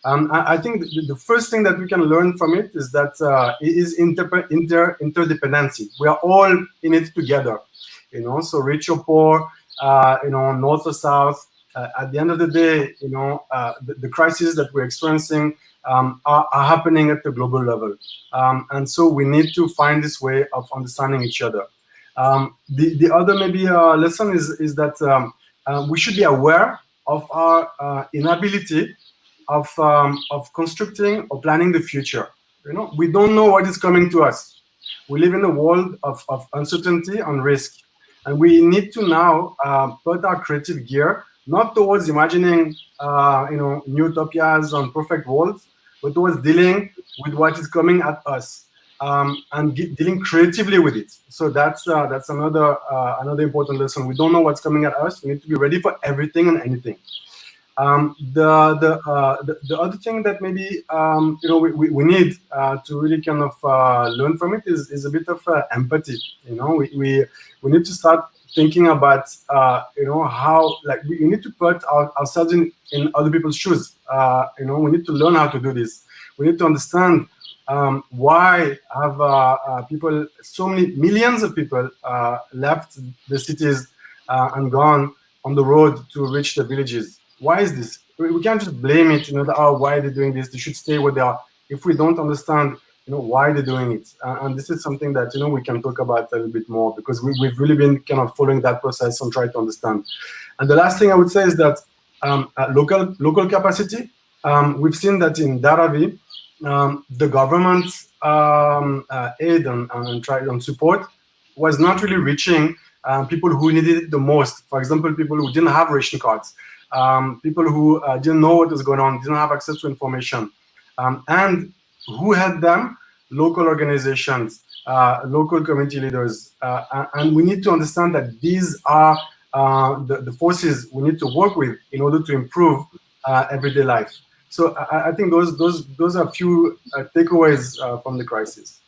I think the first thing that we can learn from it is that it is interdependency. We are all in it together. So rich or poor, north or south. At the end of the day, the crises that we're experiencing are happening at the global level. And so we need to find this way of understanding each other. The other maybe lesson is that we should be aware of our inability of constructing or planning the future. We don't know what is coming to us. We live in a world of uncertainty and risk. And we need to now put our creative gear not towards imagining new utopias and perfect worlds, but towards dealing with what is coming at us and dealing creatively with it. So that's another important lesson. We don't know what's coming at us. We need to be ready for everything and anything. The other thing that maybe we need to really kind of learn from it is a bit of empathy. We need to start thinking about how, like, we need to put ourselves in other people's shoes. We need to learn how to do this. We need to understand why have people, so many millions of people left the cities and gone on the road to reach the villages. Why is this? We can't just blame it, why are they doing this? They should stay where they are. If we don't understand, why they're doing it. And this is something that, we can talk about a little bit more, because we've really been kind of following that process and trying to understand. And the last thing I would say is that local capacity. We've seen that in Dharavi, the government aid and support was not really reaching people who needed it the most. For example, people who didn't have ration cards, people who didn't know what was going on, didn't have access to information. And who helped them? Local organizations, local community leaders. And we need to understand that these are the forces we need to work with in order to improve everyday life. So I think those are a few takeaways from the crisis.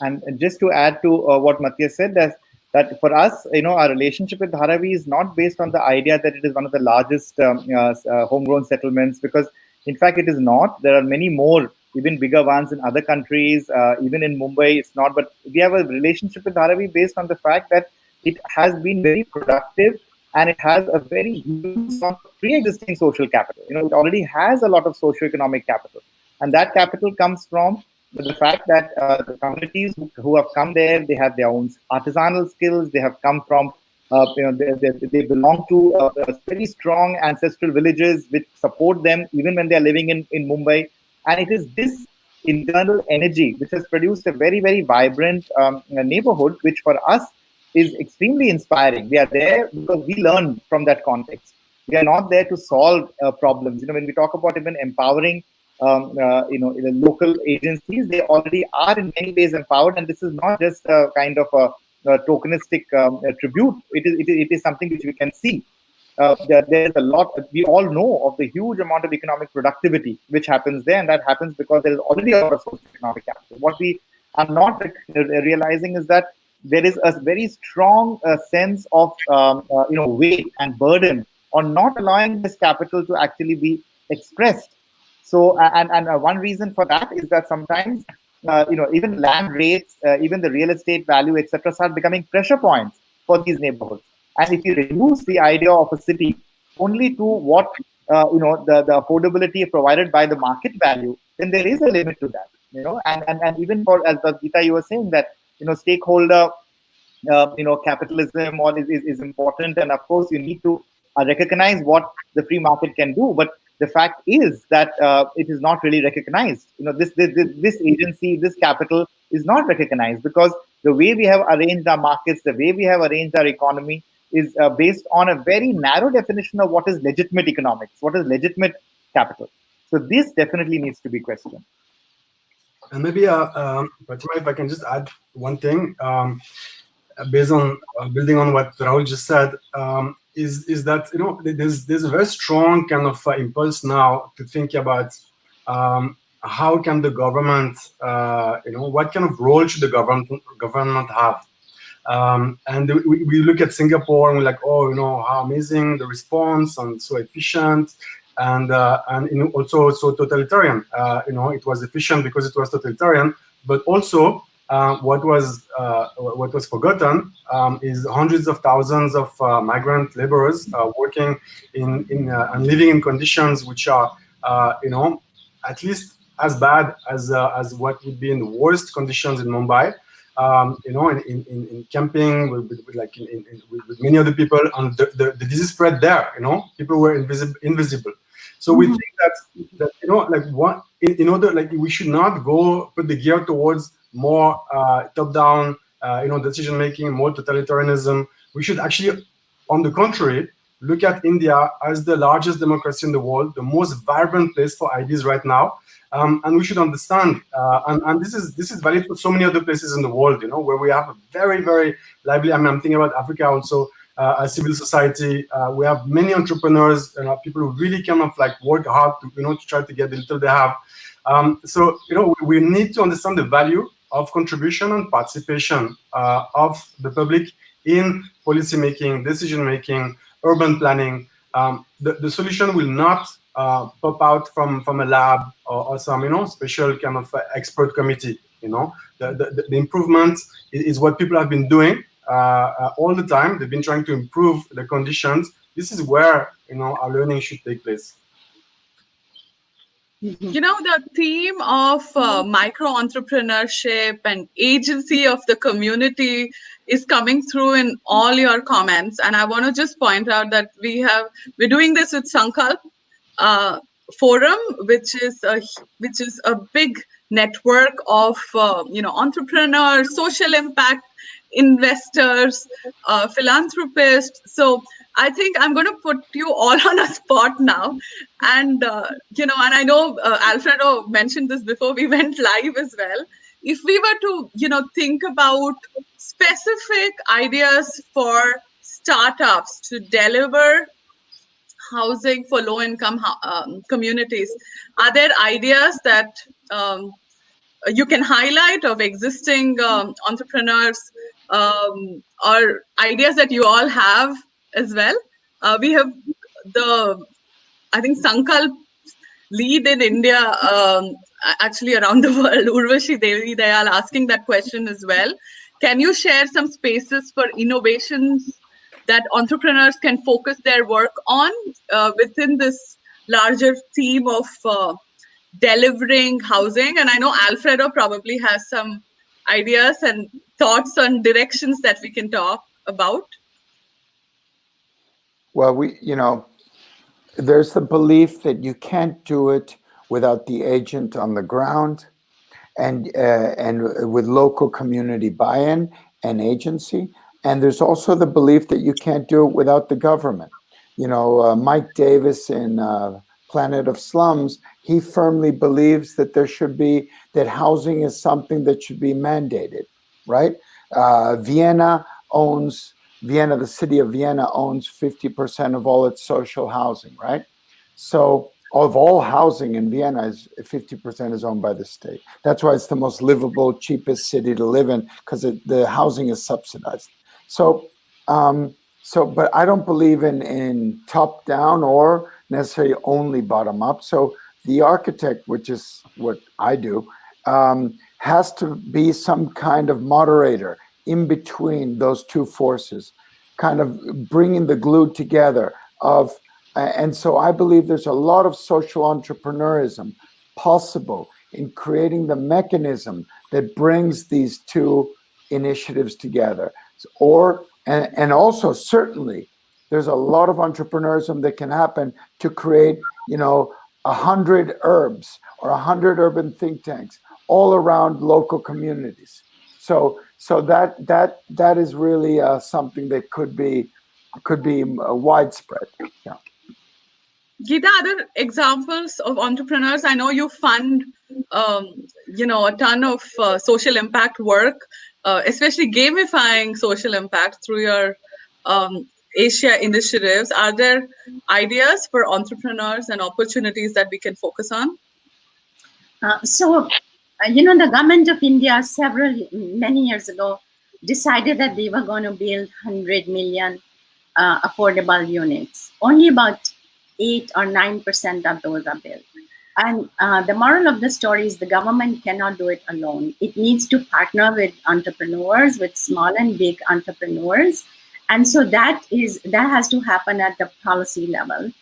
And just to add to what Matthias said, that for us, our relationship with Dharavi is not based on the idea that it is one of the largest homegrown settlements, because in fact it is not. There are many more, even bigger ones in other countries, even in Mumbai it's not. But we have a relationship with Dharavi based on the fact that it has been very productive, and it has a very huge pre-existing social capital. It already has a lot of socio-economic capital, and that capital comes from the fact that the communities who have come there, they have their own artisanal skills. They have come from, they belong to very strong ancestral villages which support them even when they are living in Mumbai. And it is this internal energy which has produced a very, very vibrant neighborhood, which for us is extremely inspiring. We are there because we learn from that context. We are not there to solve problems. When we talk about even empowering, the local agencies, they already are in many ways empowered, and this is not just a kind of a tokenistic tribute. It is something which we can see. There's a lot. We all know of the huge amount of economic productivity which happens there, and that happens because there is already a lot of social economic capital. What we are not realizing is that there is a very strong sense of weight and burden on not allowing this capital to actually be expressed. So, and one reason for that is that sometimes, even land rates, even the real estate value, etc., start becoming pressure points for these neighborhoods. And if you reduce the idea of a city only to what the affordability provided by the market value, then there is a limit to that. And even for, as Geeta, you were saying that stakeholder capitalism is important, and of course you need to recognize what the free market can do. But the fact is that it is not really recognized. This agency, this capital is not recognized, because the way we have arranged our markets, the way we have arranged our economy is based on a very narrow definition of what is legitimate economics, what is legitimate capital. So this definitely needs to be questioned. And maybe, Fatima, if I can just add one thing, based on building on what Rahul just said, is that there's a very strong kind of impulse now to think about how can the government, what kind of role should the government have? And we look at Singapore and we're like, oh, how amazing the response, and so efficient, and also so totalitarian. It was efficient because it was totalitarian, but also what was forgotten is hundreds of thousands of migrant laborers working and living in conditions which are at least as bad as what would be in the worst conditions in Mumbai. In camping with many other people, and the disease spread there. People were invisible. So we think that we should not go put the gear towards more top-down, decision-making, more totalitarianism. We should actually, on the contrary, look at India as the largest democracy in the world, the most vibrant place for ideas right now. And we should understand, and this is valid for so many other places in the world, where we have a very, very lively, I'm thinking about Africa also, a civil society. We have many entrepreneurs, people who really kind of work hard to try to get the little they have. So we need to understand the value of contribution and participation of the public in policy making, decision making, urban planning. The solution will not pop out from a lab or some special kind of expert committee. The improvement is what people have been doing all the time. They've been trying to improve the conditions. This is where our learning should take place. The theme of micro entrepreneurship and agency of the community is coming through in all your comments, and I want to just point out that we're doing this with Sankalp Forum, which is a big network of entrepreneurs, social impact investors, philanthropists. So I think I'm going to put you all on a spot now, and and I know Alfredo mentioned this before we went live as well. If we were to think about specific ideas for startups to deliver housing for low-income communities, are there ideas that you can highlight of existing entrepreneurs, or ideas that you all have as well? We have I think Sankalp lead in India, actually around the world, Urvashi Devi Dayal, asking that question as well. Can you share some spaces for innovations that entrepreneurs can focus their work on within this larger theme of delivering housing? And I know Alfredo probably has some ideas and thoughts on directions that we can talk about. Well, there's the belief that you can't do it without the agent on the ground and with local community buy-in and agency. And there's also the belief that you can't do it without the government. Mike Davis in Planet of Slums, he firmly believes that that housing is something that should be mandated, right? The city of Vienna owns 50% of all its social housing, right? So of all housing in Vienna is 50% is owned by the state. That's why it's the most livable, cheapest city to live in, because the housing is subsidized. So, but I don't believe in top down or necessarily only bottom up. So the architect, which is what I do, has to be some kind of moderator in between those two forces, kind of bringing the glue together of. And so I believe there's a lot of social entrepreneurism possible in creating the mechanism that brings these two initiatives together. And also certainly there's a lot of entrepreneurism that can happen to create, 100 herbs or 100 urban think tanks all around local communities. So that is really something that could be widespread. Yeah. Geeta, other examples of entrepreneurs? I know you fund, a ton of social impact work, especially gamifying social impact through your Asia initiatives. Are there ideas for entrepreneurs and opportunities that we can focus on? The government of India many years ago decided that they were going to build 100 million affordable units. Only about 8 or 9% of those are built. And the moral of the story is the government cannot do it alone. It needs to partner with entrepreneurs, with small and big entrepreneurs. And so that has to happen at the policy level.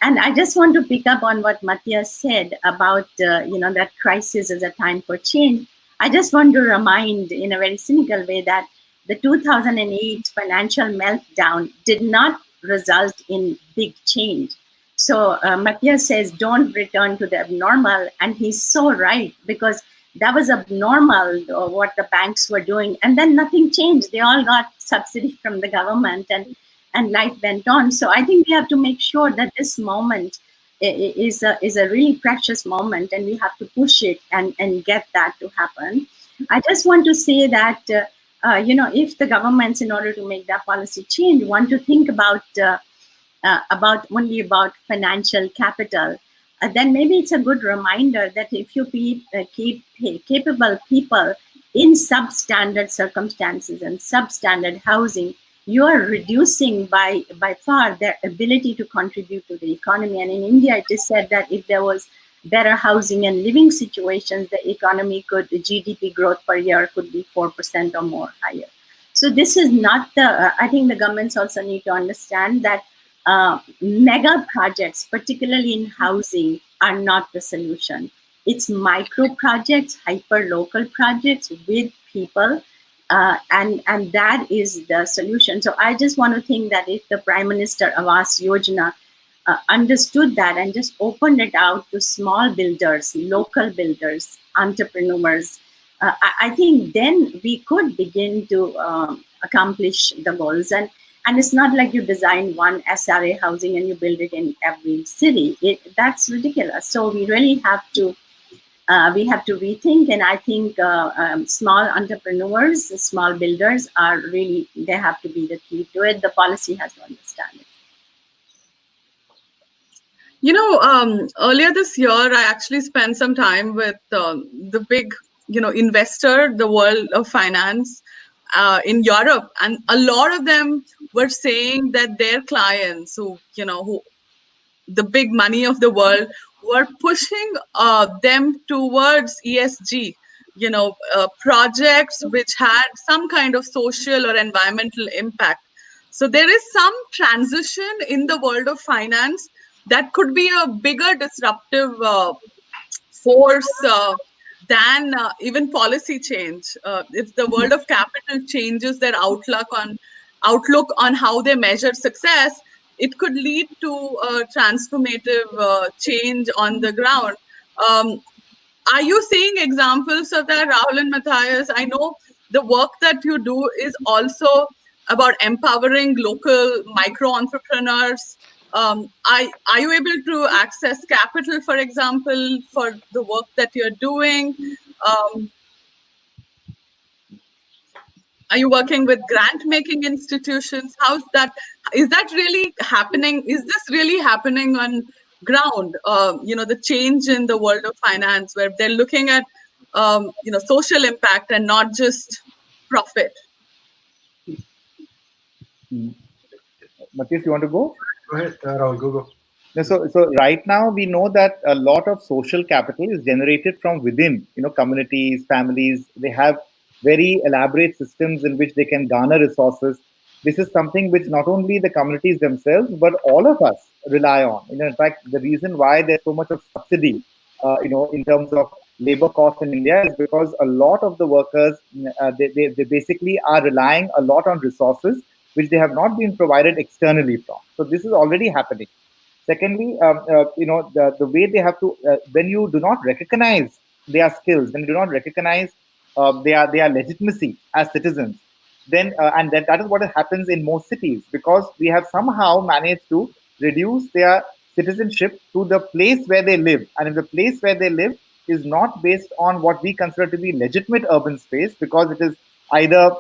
And I just want to pick up on what Matthias said about, that crisis is a time for change. I just want to remind in a very cynical way that the 2008 financial meltdown did not result in big change. So Matthias says, don't return to the abnormal. And he's so right, because that was abnormal, what the banks were doing. And then nothing changed. They all got subsidy from the government and life went on. So I think we have to make sure that this moment is a really precious moment, and we have to push it and get that to happen. I just want to say that, if the governments, in order to make that policy change, want to think about only about financial capital, then maybe it's a good reminder that if you keep capable people in substandard circumstances and substandard housing, you are reducing by far their ability to contribute to the economy. And in India, it is said that if there was better housing and living situations, the GDP growth per year could be 4% or more higher. So this is not I think the governments also need to understand that mega projects, particularly in housing, are not the solution. It's micro projects, hyper local projects with people, and that is the solution. So I just want to think that if the Prime Minister Awas Yojana understood that and just opened it out to small builders, local builders, entrepreneurs, I think then we could begin to accomplish the goals. And it's not like you design one SRA housing and you build it in every city. That's ridiculous. So we really have to rethink. And I think small entrepreneurs, small builders they have to be the key to it. The policy has to understand it. Earlier this year, I actually spent some time with the big, investor, the world of finance in Europe. And a lot of them were saying that their clients who the big money of the world were pushing them towards ESG, projects which had some kind of social or environmental impact. So there is some transition in the world of finance that could be a bigger disruptive force than even policy change. If the world of capital changes their outlook on how they measure success, it could lead to a transformative change on the ground. Are you seeing examples of that, Rahul and Matthias? I know the work that you do is also about empowering local micro entrepreneurs. Are you able to access capital, for example, for the work that you're doing? Are you working with grant-making institutions? How's that? Is that really happening? Is this really happening on ground, the change in the world of finance, where they're looking at, social impact and not just profit. Matthias, you want to go? Go ahead, Rahul, go. So right now we know that a lot of social capital is generated from within, communities, families. They have very elaborate systems in which they can garner resources. This is something which not only the communities themselves, but all of us rely on. In fact, the reason why there's so much of subsidy, in terms of labor cost in India is because a lot of the workers, they basically are relying a lot on resources which they have not been provided externally from. So this is already happening. Secondly, the way they have to, when you do not recognize their skills, when you do not recognize their legitimacy as citizens, then and that is what happens in most cities, because we have somehow managed to reduce their citizenship to the place where they live, and if the place where they live is not based on what we consider to be legitimate urban space, because it is either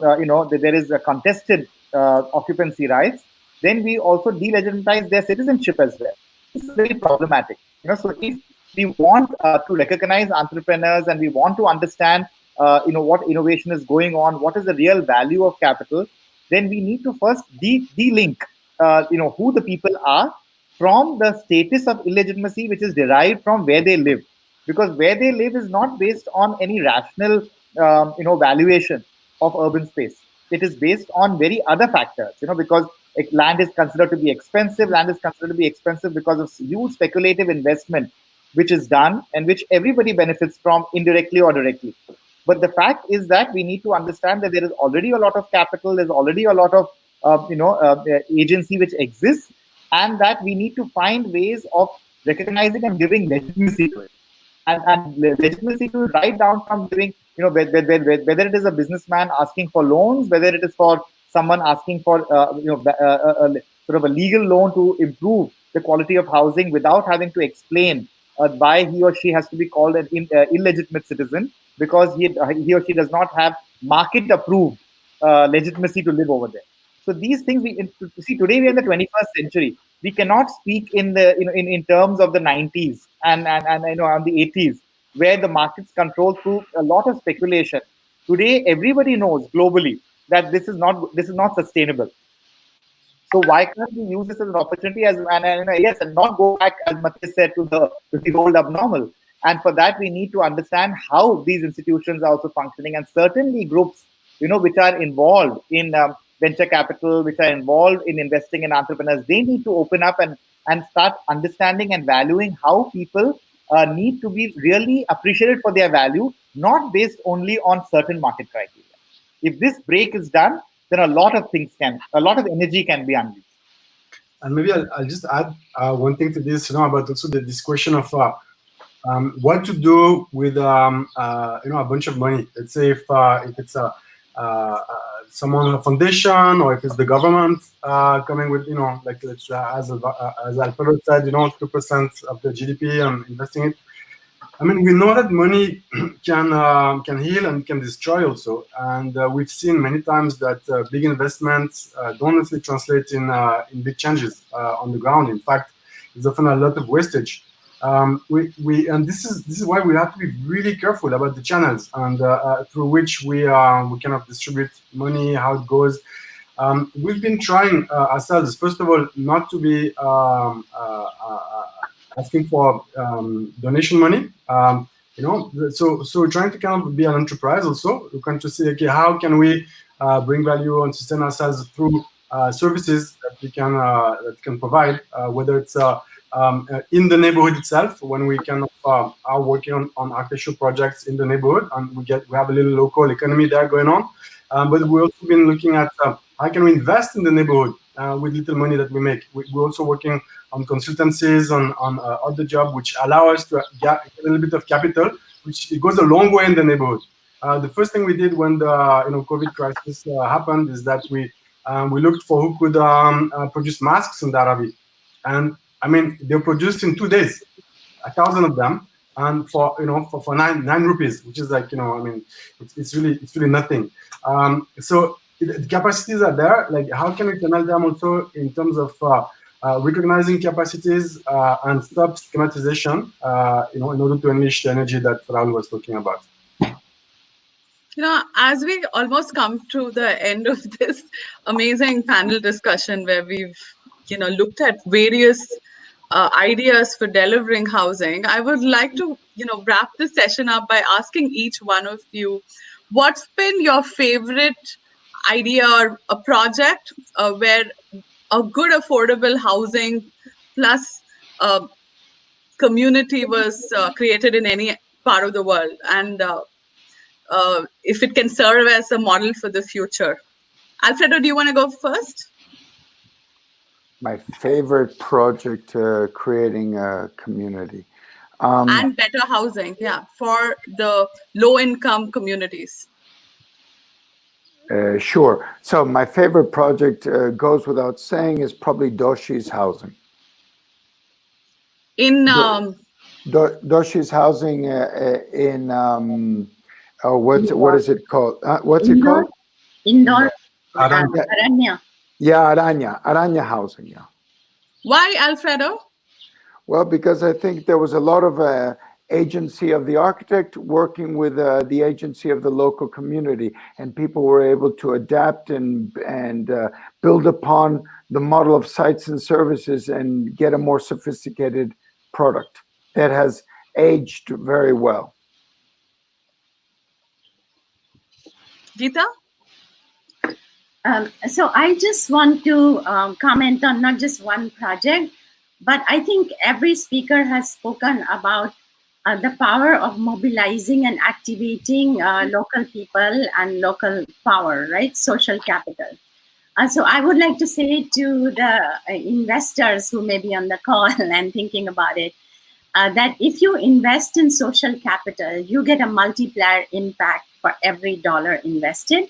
there is a contested occupancy rights, then we also delegitimize their citizenship as well. This is very problematic. So if we want to recognize entrepreneurs and we want to understand, what innovation is going on, what is the real value of capital, then we need to first de-link, who the people are from the status of illegitimacy, which is derived from where they live, because where they live is not based on any rational, valuation of urban space. It is based on very other factors, because land is considered to be expensive. Land is considered to be expensive because of huge speculative investment, which is done and which everybody benefits from indirectly or directly. But the fact is that we need to understand that there is already a lot of capital, there's already a lot of agency which exists, and that we need to find ways of recognizing and giving legitimacy to it. And legitimacy to right down from giving, whether it is a businessman asking for loans, whether it is for someone asking for sort of a legal loan to improve the quality of housing without having to explain why he or she has to be called an illegitimate citizen, because he or she does not have market approved legitimacy to live over there. So these things we see today. We are in the 21st century. We cannot speak in the in terms of the 90s and on the 80s, where the markets control through a lot of speculation. Today, everybody knows globally that this is not sustainable. So why can't we use this as an opportunity and not go back, as Matthias said, to the old abnormal? And for that, we need to understand how these institutions are also functioning, and certainly groups, which are involved in venture capital, which are involved in investing in entrepreneurs, they need to open up and start understanding and valuing how people need to be really appreciated for their value, not based only on certain market criteria. If this break is done, then a lot of energy can be unleashed. And maybe I'll just add one thing to this, about also this question of what to do with a bunch of money. Let's say if it's someone, a foundation, or if it's the government coming with, like it's as Alfredo said, 2% of the GDP and investing it. I mean, we know that money can heal and can destroy also, and we've seen many times that big investments don't necessarily translate in big changes on the ground. In fact, there's often a lot of wastage. And this is why we have to be really careful about the channels and through which we kind of distribute money, how it goes. We've been trying ourselves, first of all, not to be asking for donation money. So we're trying to kind of be an enterprise also. We're trying to say, okay, how can we bring value and sustain ourselves through services that we can provide, whether it's in the neighborhood itself, when we kind of are working on architectural projects in the neighborhood, and we have a little local economy there going on. But we've also been looking at how can we invest in the neighborhood with little money that we make. We're also working on consultancies, on other jobs, which allow us to get a little bit of capital, which it goes a long way in the neighborhood. The first thing we did when the COVID crisis happened is that we looked for who could produce masks in Dharavi, and I mean they're produced in 2 days, 1,000 of them, and for 9 rupees, which is like I mean it's really nothing. So the capacities are there. Like, how can we channel them also in terms of recognizing capacities and stop schematization, in order to unleash the energy that Raul was talking about. As we almost come to the end of this amazing panel discussion where we've, looked at various ideas for delivering housing, I would like to, wrap this session up by asking each one of you, what's been your favorite idea or a project where a good affordable housing plus community was created in any part of the world, and if it can serve as a model for the future. Alfredo, do you want to go first? My favorite project, creating a community. And better housing, for the low-income communities. Sure. So my favorite project, goes without saying, is probably Doshi's housing. In Doshi's housing in what is it called? What's it called? Indoor. Aranya. Yeah, Aranya housing. Yeah. Why, Alfredo? Well, because I think there was a lot of agency of the architect working with the agency of the local community, and people were able to adapt and build upon the model of sites and services and get a more sophisticated product that has aged very well. Geeta? So I just want to comment on not just one project, but I think every speaker has spoken about the power of mobilizing and activating local people and local power, right? Social capital. So I would like to say to the investors who may be on the call and thinking about it, that if you invest in social capital, you get a multiplier impact for every dollar invested.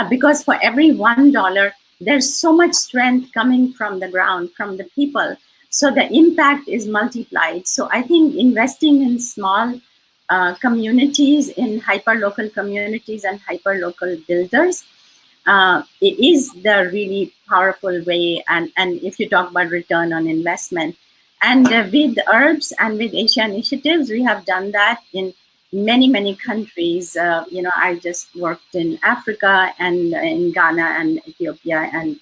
Because for every $1, there's so much strength coming from the ground, from the people. So the impact is multiplied. So I think investing in small communities, in hyper-local communities and hyper-local builders, it is the really powerful way. And if you talk about return on investment, and with URBs and with Asia initiatives, we have done that in many countries. I just worked in Africa and in Ghana and Ethiopia, and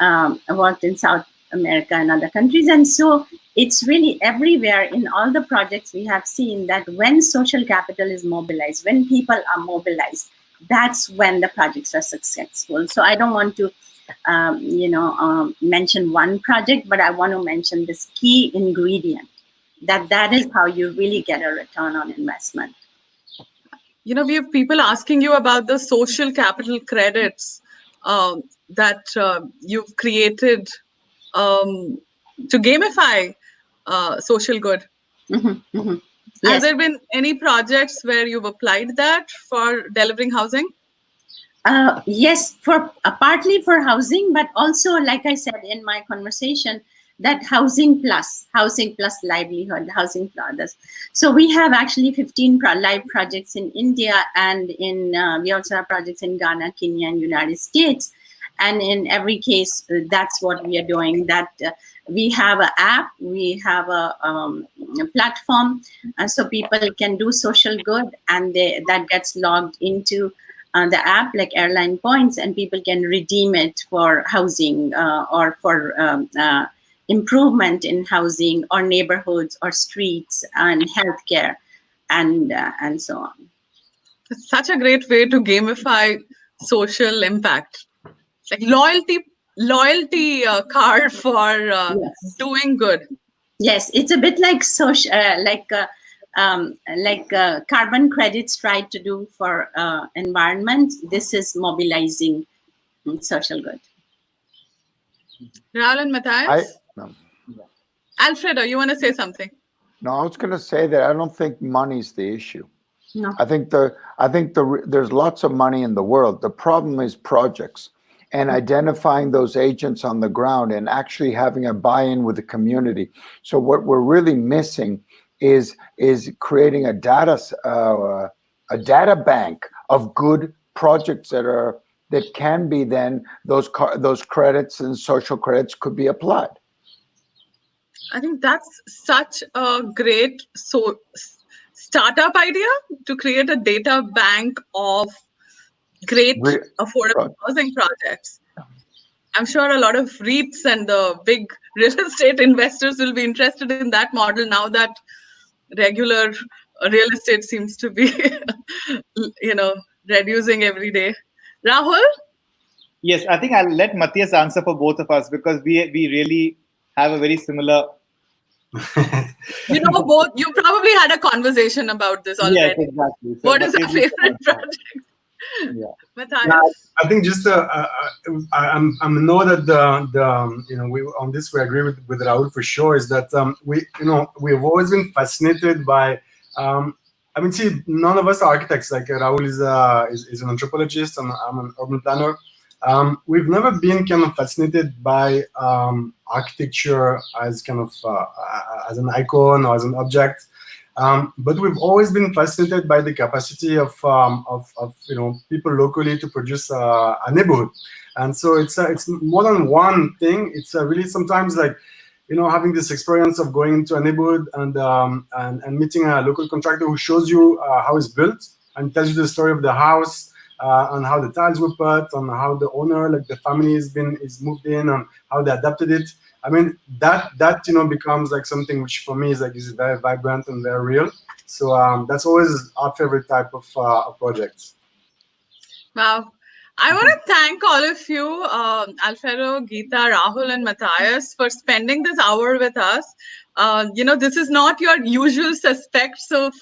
I worked in South America and other countries. And so it's really everywhere in all the projects we have seen that when social capital is mobilized, when people are mobilized, that's when the projects are successful. So I don't want to mention one project, but I want to mention this key ingredient, that is how you really get a return on investment. We have people asking you about the social capital credits that you've created to gamify social good. Mm-hmm, mm-hmm. Yes. Has there been any projects where you've applied that for delivering housing? Yes, for partly for housing, but also, like I said in my conversation, that housing plus livelihood, housing for others. So we have actually 15 live projects in India, and we also have projects in Ghana, Kenya, and United States. And in every case, that's what we are doing. That we have an app, we have a platform, so people can do social good, and that gets logged into the app like airline points, and people can redeem it for housing or for improvement in housing or neighborhoods or streets and healthcare and so on. It's such a great way to gamify social impact. It's like loyalty card for Yes. doing good. Yes, it's a bit like social, carbon credits tried to do for environment. This is mobilizing social good. Raul and Matthias? Alfredo, you want to say something? No, I was going to say that I don't think money's the issue. No. I think there's lots of money in the world. The problem is projects and identifying those agents on the ground and actually having a buy-in with the community. So what we're really missing is creating a data bank of good projects that can be then those credits and social credits could be applied. I think that's such a great startup idea, to create a data bank of great affordable housing projects. I'm sure a lot of REITs and the big real estate investors will be interested in that model now that regular real estate seems to be, reducing every day. Rahul? Yes, I think I'll let Matthias answer for both of us, because we really have a very similar. Both. You probably had a conversation about this already. Yes, exactly. So what is our favorite project? Yeah. Matthias? I think just I know that we on this we agree with Rahul for sure, is that we've always been fascinated by see, none of us are architects. Like Rahul is an anthropologist and I'm an urban planner. We've never been kind of fascinated by architecture as kind of as an icon or as an object. But we've always been fascinated by the capacity of people locally to produce a neighborhood, and so it's more than one thing. It's really sometimes like having this experience of going into a neighborhood and meeting a local contractor who shows you how it's built and tells you the story of the house. And how the tiles were put, on how the owner, like the family, is moved in, and how they adapted it. I mean, that becomes like something which for me is very vibrant and very real. So that's always our favorite type of projects. Wow. I want to thank all of you, Alfredo, Geeta, Rahul, and Matthias, for spending this hour with us. This is not your usual suspects of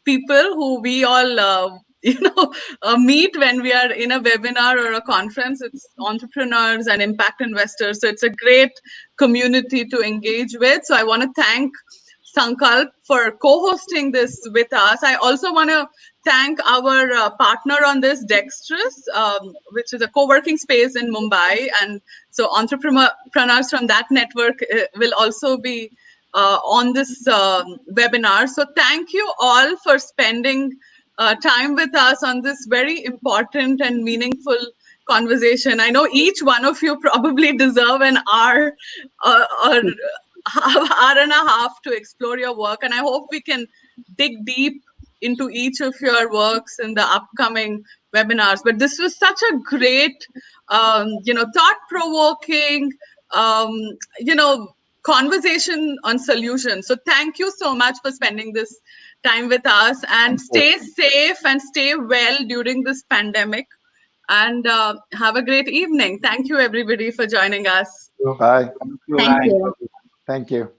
people who we all meet when we are in a webinar or a conference. It's entrepreneurs and impact investors. So it's a great community to engage with. So I want to thank Sankalp for co-hosting this with us. I also want to thank our partner on this, Dexterous, which is a co-working space in Mumbai. And so entrepreneurs from that network will also be on this webinar. So thank you all for spending time with us on this very important and meaningful conversation. I know each one of you probably deserve an hour or hour and a half to explore your work, and I hope we can dig deep into each of your works in the upcoming webinars. But this was such a great, thought-provoking, conversation on solutions. So thank you so much for spending this time with us, and stay safe and stay well during this pandemic, and have a great evening. Thank you, everybody, for joining us. Bye. Thank you. Thank you.